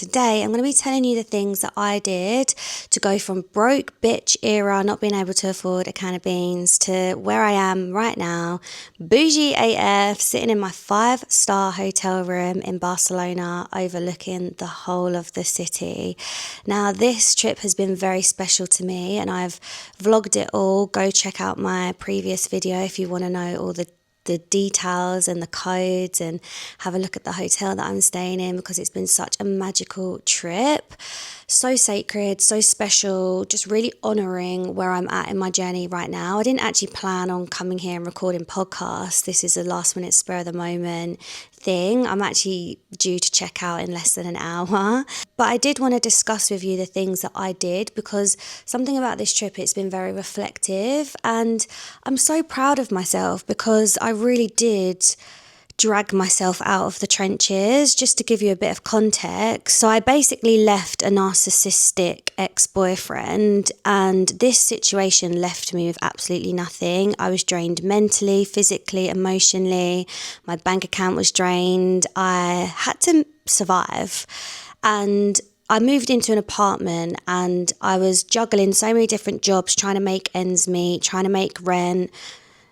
Today, I'm going to be telling you the things that I did to go from broke bitch era, not being able to afford a can of beans, to where I am right now, bougie AF, sitting in my 5-star hotel room in Barcelona, overlooking the whole of the city. Now, this trip has been very special to me, and I've vlogged it all. Go check out my previous video if you want to know all the details and the codes, and have a look at the hotel that I'm staying in, because it's been such a magical trip. So sacred, so special, just really honouring where I'm at in my journey right now. I didn't actually plan on coming here and recording podcasts. This is a last minute spur of the moment thing. I'm actually due to check out in less than an hour. But I did want to discuss with you the things that I did, because something about this trip, it's been very reflective, and I'm so proud of myself because I really did drag myself out of the trenches. Just to give you a bit of context, so I basically left a narcissistic ex-boyfriend, and this situation left me with absolutely nothing. I was drained mentally, physically, emotionally. My bank account was drained. I had to survive, and I moved into an apartment, and I was juggling so many different jobs, trying to make ends meet, trying to make rent,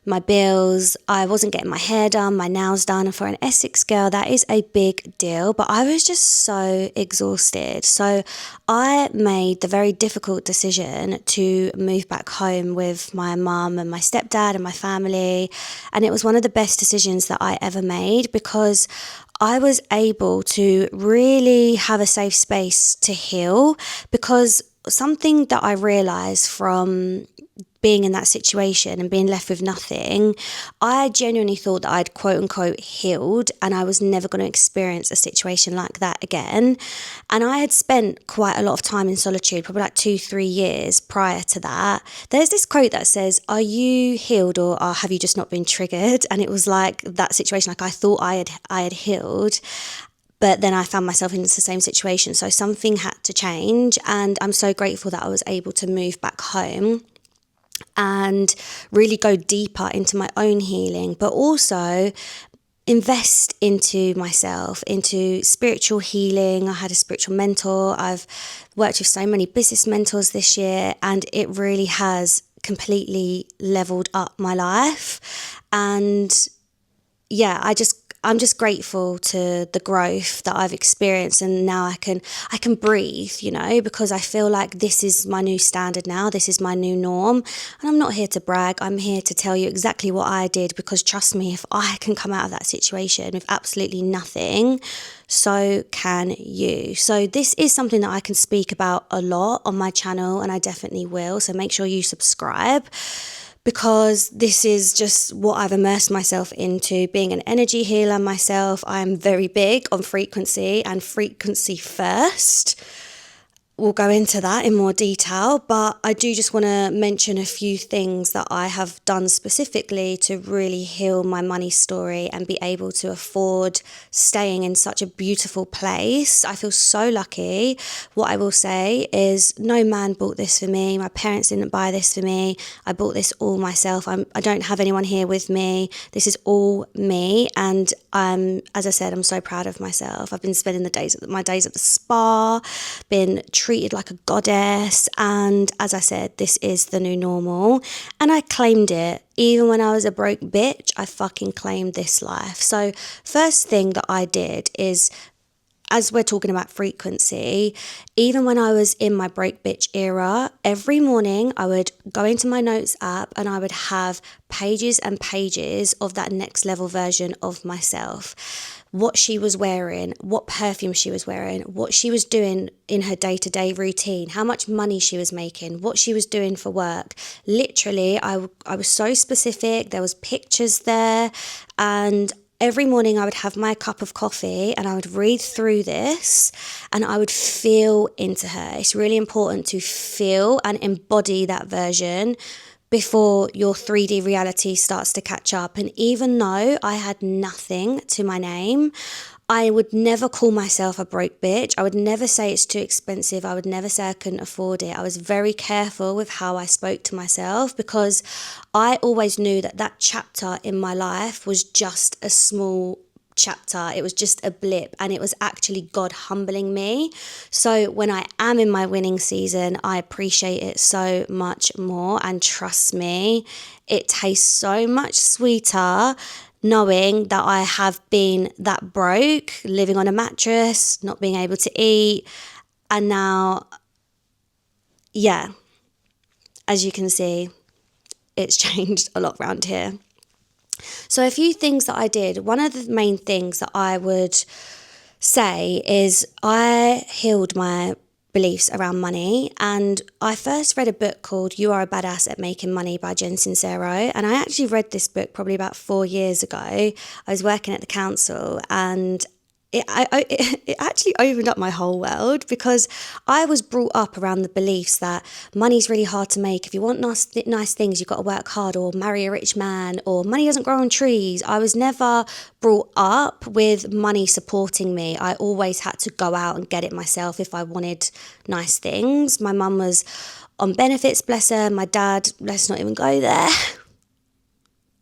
my bills. I wasn't getting my hair done, my nails done. And for an Essex girl, that is a big deal. But I was just so exhausted. So I made the very difficult decision to move back home with my mum and my stepdad and my family. And it was one of the best decisions that I ever made, because I was able to really have a safe space to heal. Because something that I realized from being in that situation and being left with nothing, I genuinely thought that I'd quote unquote healed, and I was never going to experience a situation like that again. And I had spent quite a lot of time in solitude, probably like 2-3 years prior to that. There's this quote that says, "Are you healed, or have you just not been triggered?" And it was like that situation. Like I thought I had healed, but then I found myself in the same situation. So something had to change, and I'm so grateful that I was able to move back home and really go deeper into my own healing, but also invest into myself, into spiritual healing. I had a spiritual mentor. I've worked with so many business mentors this year, and it really has completely leveled up my life. And yeah, I'm just grateful to the growth that I've experienced, and now I can breathe, because I feel like this is my new standard now. This is my new norm. And I'm not here to brag. I'm here to tell you exactly what I did, because trust me, if I can come out of that situation with absolutely nothing, so can you. So this is something that I can speak about a lot on my channel, and I definitely will. So make sure you subscribe, because this is just what I've immersed myself into, being an energy healer myself. I am very big on frequency, and frequency first. We'll go into that in more detail, but I do just want to mention a few things that I have done specifically to really heal my money story and be able to afford staying in such a beautiful place. I feel so lucky. What I will say is no man bought this for me. My parents didn't buy this for me. I bought this all myself. I don't have anyone here with me. This is all me, and as I said, I'm so proud of myself. I've been spending my days at the spa, been treated like a goddess, and as I said, this is the new normal, and I claimed it. Even when I was a broke bitch, I fucking claimed this life. So first thing that I did is, as we're talking about frequency, even when I was in my broke bitch era, every morning I would go into my notes app, and I would have pages and pages of that next level version of myself. What she was wearing, what perfume she was wearing, what she was doing in her day-to-day routine, how much money she was making, what she was doing for work. Literally, I was so specific. There was pictures there, and every morning I would have my cup of coffee, and I would read through this, and I would feel into her. It's really important to feel and embody that version before your 3D reality starts to catch up. And even though I had nothing to my name, I would never call myself a broke bitch. I would never say it's too expensive. I would never say I couldn't afford it. I was very careful with how I spoke to myself, because I always knew that chapter in my life was just a small chapter. It was just a blip, and it was actually God humbling me. So when I am in my winning season, I appreciate it so much more, and trust me, it tastes so much sweeter knowing that I have been that broke, living on a mattress, not being able to eat, and now, yeah, as you can see, it's changed a lot around here. So a few things that I did. One of the main things that I would say is I healed my beliefs around money, and I first read a book called You Are a Badass at Making Money by Jen Sincero, and I actually read this book probably about 4 years ago. I was working at the council, and it actually opened up my whole world, because I was brought up around the beliefs that money's really hard to make. If you want nice things, you've got to work hard, or marry a rich man, or money doesn't grow on trees. I was never brought up with money supporting me. I always had to go out and get it myself if I wanted nice things. My mum was on benefits, bless her. My dad, let's not even go there.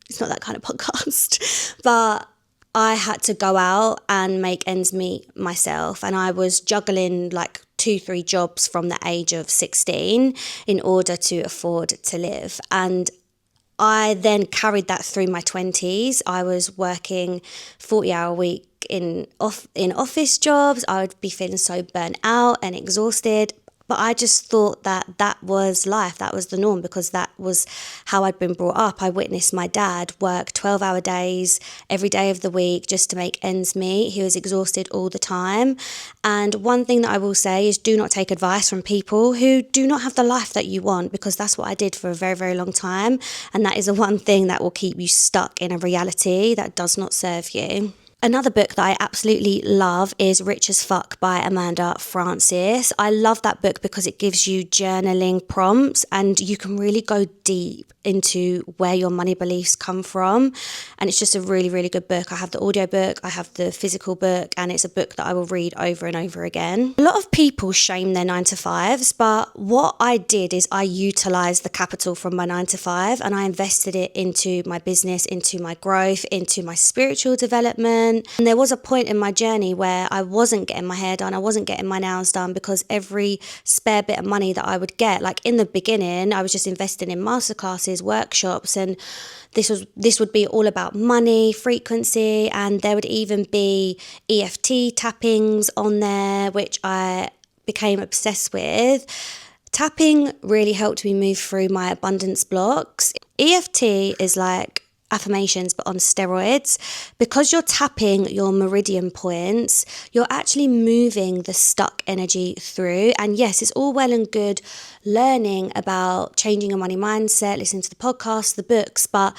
It's not that kind of podcast. But I had to go out and make ends meet myself, and I was juggling like 2-3 jobs from the age of 16 in order to afford to live. And I then carried that through my 20s. I was working 40-hour week in office jobs. I would be feeling so burnt out and exhausted. But I just thought that that was life, that was the norm, because that was how I'd been brought up. I witnessed my dad work 12-hour days every day of the week just to make ends meet. He was exhausted all the time. And one thing that I will say is, do not take advice from people who do not have the life that you want, because that's what I did for a very, very long time. And that is the one thing that will keep you stuck in a reality that does not serve you. Another book that I absolutely love is Rich as Fuck by Amanda Frances. I love that book because it gives you journaling prompts, and you can really go deep into where your money beliefs come from. And it's just a really, really good book. I have the audio book, I have the physical book, and it's a book that I will read over and over again. A lot of people shame their 9-to-5s, but what I did is I utilized the capital from my 9-to-5 and I invested it into my business, into my growth, into my spiritual development. And there was a point in my journey where I wasn't getting my hair done, I wasn't getting my nails done, because every spare bit of money that I would get, like in the beginning, I was just investing in masterclasses, workshops, and this would be all about money, frequency, and there would even be EFT tappings on there, which I became obsessed with. Tapping really helped me move through my abundance blocks. EFT is like affirmations but on steroids. Because you're tapping your meridian points, you're actually moving the stuck energy through. And yes, it's all well and good learning about changing your money mindset, listening to the podcasts, the books, but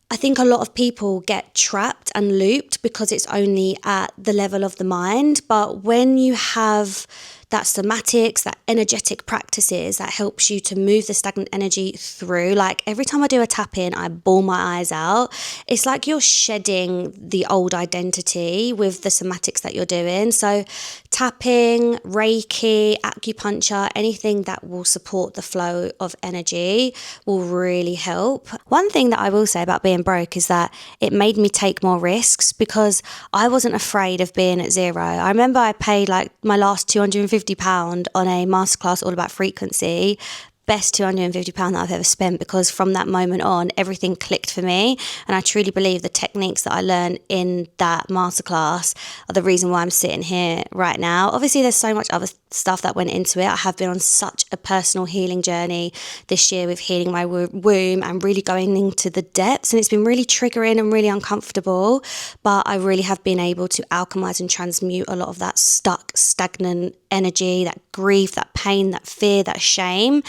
I think a lot of people get trapped and looped because it's only at the level of the mind. But when you have that somatics, that energetic practices that helps you to move the stagnant energy through. Like every time I do a tap in, I bawl my eyes out. It's like you're shedding the old identity with the somatics that you're doing. So tapping, Reiki, acupuncture, anything that will support the flow of energy will really help. One thing that I will say about being broke is that it made me take more risks because I wasn't afraid of being at zero. I remember I paid like my last £250 on a masterclass all about frequency. Best £250 that I've ever spent, because from that moment on, everything clicked for me. And I truly believe the techniques that I learned in that masterclass are the reason why I'm sitting here right now. Obviously, there's so much other stuff that went into it. I have been on such a personal healing journey this year with healing my womb and really going into the depths. And it's been really triggering and really uncomfortable. But I really have been able to alchemize and transmute a lot of that stuck, stagnant energy, that grief, that pain, that fear, that shame.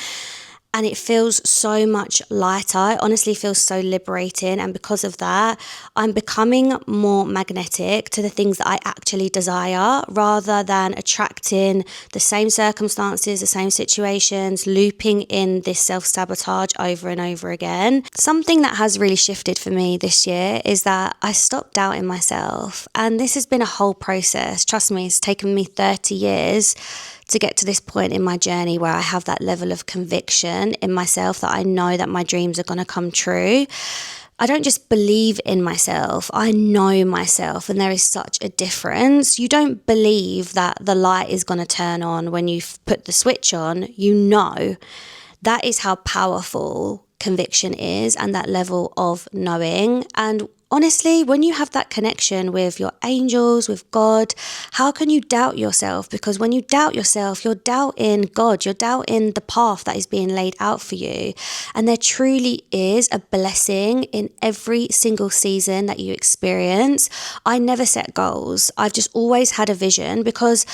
And it feels so much lighter. It honestly feels so liberating. And because of that, I'm becoming more magnetic to the things that I actually desire, rather than attracting the same circumstances, the same situations, looping in this self-sabotage over and over again. Something that has really shifted for me this year is that I stopped doubting myself. And this has been a whole process. Trust me, it's taken me 30 years to get to this point in my journey where I have that level of conviction in myself that I know that my dreams are going to come true. I don't just believe in myself, I know myself, and there is such a difference. You don't believe that the light is going to turn on when you put the switch on, you know. That is how powerful conviction is, and that level of knowing. And honestly, when you have that connection with your angels, with God, how can you doubt yourself? Because when you doubt yourself, you're doubting God, you're doubting the path that is being laid out for you. And there truly is a blessing in every single season that you experience. I never set goals. I've just always had a vision because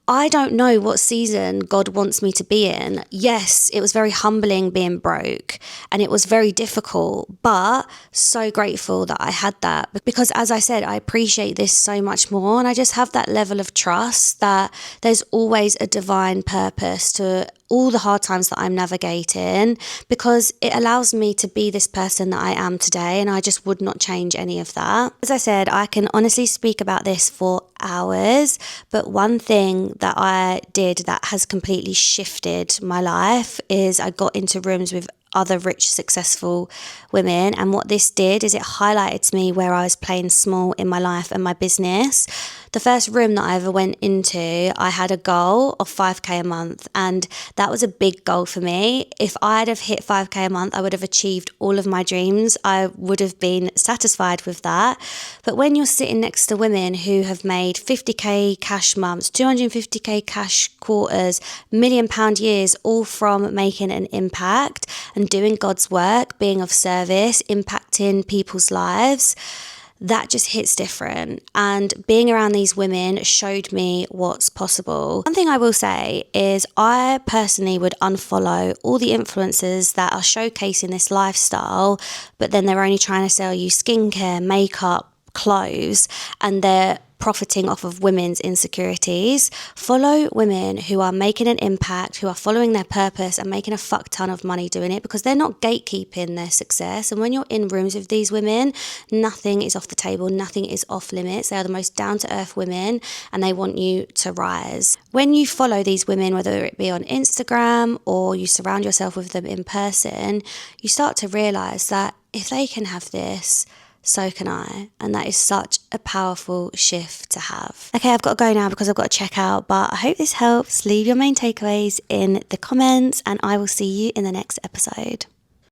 I don't know what season God wants me to be in. Yes, it was very humbling being broke and it was very difficult, but so grateful that I had that because, as I said, I appreciate this so much more, and I just have that level of trust that there's always a divine purpose to all the hard times that I'm navigating, because it allows me to be this person that I am today, and I just would not change any of that. As I said, I can honestly speak about this for hours, but one thing that I did that has completely shifted my life is I got into rooms with other rich, successful women. And what this did is it highlighted to me where I was playing small in my life and my business. The first room that I ever went into, I had a goal of 5K a month, and that was a big goal for me. If I'd have hit 5K a month, I would have achieved all of my dreams. I would have been satisfied with that. But when you're sitting next to women who have made 50K cash months, 250K cash quarters, £1 million years, all from making an impact and doing God's work, being of service, impacting people's lives, that just hits different. And being around these women showed me what's possible. One thing I will say is I personally would unfollow all the influencers that are showcasing this lifestyle, but then they're only trying to sell you skincare, makeup, clothes, and they're profiting off of women's insecurities. Follow women who are making an impact, who are following their purpose and making a fuck ton of money doing it, because they're not gatekeeping their success. And when you're in rooms with these women, nothing is off the table, nothing is off limits. They are the most down-to-earth women and they want you to rise. When you follow these women, whether it be on Instagram or you surround yourself with them in person, you start to realize that if they can have this, so can I. And that is such a powerful shift to have. Okay, I've got to go now because I've got to check out, but I hope this helps. Leave your main takeaways in the comments and I will see you in the next episode.